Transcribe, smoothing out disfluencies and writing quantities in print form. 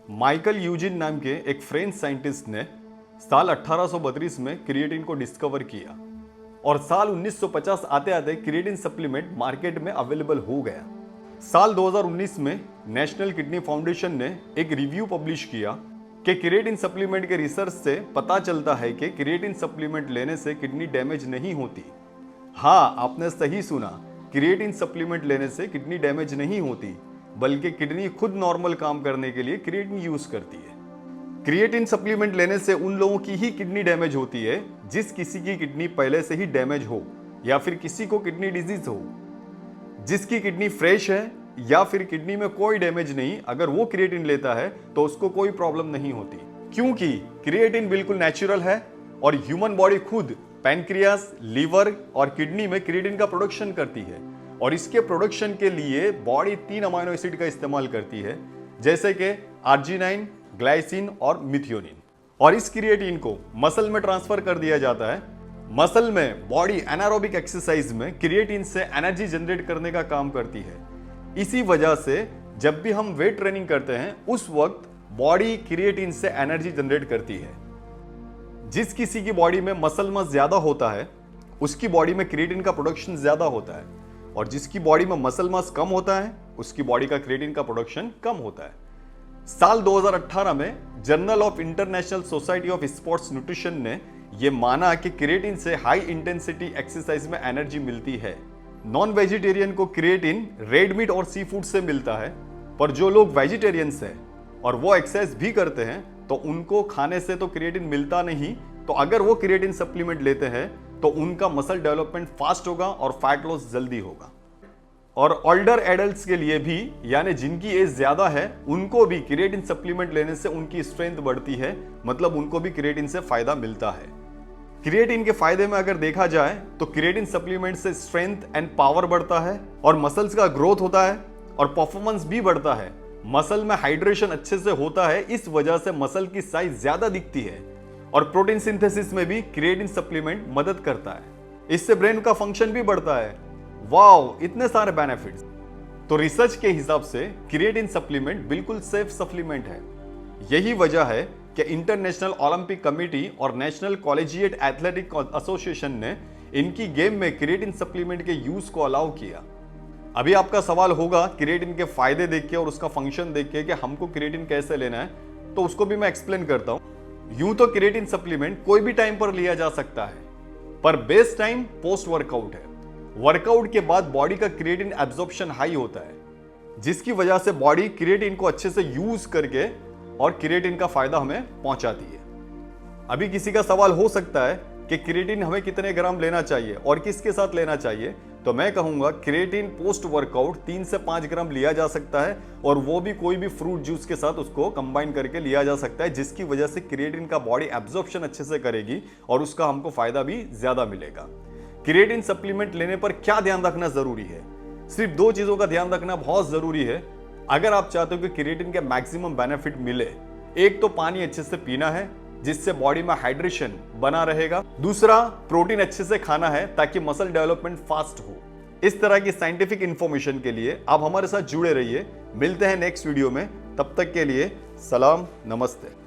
Michael Eugene नाम के एक फ्रेंच साइंटिस्ट ने साल 1832 में क्रिएटिन को डिस्कवर किया और साल 1950 आते आते क्रिएटिन सप्लीमेंट मार्केट में अवेलेबल हो गया। साल 2019 में नेशनल किडनी फाउंडेशन ने एक रिव्यू पब्लिश किया कि क्रिएटिन सप्लीमेंट के रिसर्च से पता चलता है कि क्रिएटिन सप्लीमेंट लेने से किडनी डैमेज नहीं होती। हाँ, आपने सही सुना, क्रिएटिन सप्लीमेंट लेने से किडनी डैमेज नहीं होती, बल्कि किडनी खुद नॉर्मल काम करने के लिए क्रिएटिन यूज करती है। क्रिएटिन सप्लीमेंट लेने से उन लोगों की ही किडनी डैमेज होती है जिस किसी की किडनी पहले से ही डैमेज हो या फिर किसी को किडनी डिजीज हो। जिसकी किडनी फ्रेश है या फिर किडनी में कोई डैमेज नहीं, अगर वो क्रिएटिन लेता है तो उसको कोई प्रॉब्लम नहीं होती, क्योंकि क्रिएटिन बिल्कुल नेचुरल है और ह्यूमन बॉडी खुद पैनक्रियास, लीवर और किडनी में क्रिएटिन का प्रोडक्शन करती है और इसके प्रोडक्शन के लिए बॉडी 3 अमीनो एसिड का इस्तेमाल करती है, जैसे कि आर्जिनाइन, ग्लाइसिन और मिथियोनिन। और इस क्रिएटिन को मसल में ट्रांसफर कर दिया जाता है। मसल में बॉडी एनारोबिक एक्सरसाइज में क्रिएटिन से एनर्जी जनरेट करने का काम करती है। इसी वजह से जब भी हम वेट ट्रेनिंग करते हैं उस वक्त बॉडी क्रिएटिन से एनर्जी जनरेट करती है। जिस किसी की बॉडी में मसल मास ज्यादा होता है उसकी बॉडी में क्रिएटिन का प्रोडक्शन ज्यादा होता है, और जिसकी बॉडी में मसल मास कम होता है उसकी बॉडी का क्रिएटिन का प्रोडक्शन कम होता है। साल 2018 में journal of international society of sports nutrition ने यह माना कि क्रिएटिन से हाई इंटेंसिटी एक्सरसाइज में एनर्जी मिलती है। नॉन वेजिटेरियन को क्रिएटिन रेड मीट और सी फूड से मिलता है, पर जो लोग वेजिटेरियंस हैं और वो एक्सरसाइज भी करते हैं तो उनको खाने से तो क्रिएटिन मिलता नहीं, तो अगर वो क्रिएटिन सप्लीमेंट लेते हैं तो उनका मसल डेवलपमेंट फास्ट होगा और फैट लॉस जल्दी होगा। और ओल्डर एडल्ट्स के लिए भी, यानी जिनकी एज ज्यादा है, उनको भी क्रिएटिन सप्लीमेंट लेने से उनकी स्ट्रेंथ बढ़ती है, मतलब उनको भी क्रिएटिन से फायदा मिलता है। क्रिएटिन के फायदे में अगर देखा जाए तो क्रिएटिन सप्लीमेंट से स्ट्रेंथ एंड पावर बढ़ता है और मसल्स का ग्रोथ होता है और परफॉर्मेंस भी बढ़ता है। मसल में हाइड्रेशन अच्छे से होता है, इस वजह से मसल की साइज ज्यादा दिखती है। और प्रोटीन सिंथेसिस में भी क्रिएटिन सप्लीमेंट मदद करता है। इससे ब्रेन का फंक्शन भी बढ़ता है। वाओ, इतने सारे बेनिफिट्स। तो रिसर्च के हिसाब से क्रिएटिन सप्लीमेंट बिल्कुल सेफ सप्लीमेंट है। यही वजह है कि इंटरनेशनल ओलंपिक कमेटी और नेशनल कॉलेजिएट एथलेटिक एसोसिएशन ने इनकी गेम में क्रिएटिन सप्लीमेंट के यूज को अलाउ किया। अभी आपका सवाल होगा क्रिएटिन के फायदे देख के और उसका फंक्शन देख के कि हमको क्रिएटिन कैसे लेना है, तो उसको भी मैं एक्सप्लेन करता हूं। यूं तो क्रिएटिन सप्लीमेंट कोई भी टाइम पर लिया जा सकता है, पर बेस्ट टाइम पोस्ट वर्कआउट है। वर्कआउट के बाद बॉडी का क्रिएटिन एब्जॉर्प्शन हाई होता है, जिसकी वजह से बॉडी क्रिएटिन को अच्छे से यूज करके और क्रिएटिन का फायदा हमें पहुंचाती है। अभी किसी का सवाल हो सकता है कि क्रिएटिन हमें कितने ग्राम लेना चाहिए और किसके साथ लेना चाहिए, तो मैं कहूंगा क्रिएटिन पोस्ट वर्कआउट 3 से 5 ग्राम लिया जा सकता है, और वो भी कोई भी फ्रूट जूस के साथ उसको कंबाइन करके लिया जा सकता है, जिसकी वजह से क्रिएटिन का बॉडी एब्जॉर्प्शन अच्छे से करेगी और उसका हमको फायदा भी ज्यादा मिलेगा। क्रिएटिन सप्लीमेंट लेने पर क्या ध्यान रखना जरूरी है? सिर्फ 2 चीजों का ध्यान रखना बहुत जरूरी है अगर आप चाहते हो कि क्रिएटिन के मैक्सिमम बेनिफिट मिले। एक तो पानी अच्छे से पीना है जिससे बॉडी में हाइड्रेशन बना रहेगा। दूसरा, प्रोटीन अच्छे से खाना है ताकि मसल डेवलपमेंट फास्ट हो। इस तरह की साइंटिफिक इंफॉर्मेशन के लिए आप हमारे साथ जुड़े रहिए। मिलते हैं नेक्स्ट वीडियो में, तब तक के लिए सलाम, नमस्ते।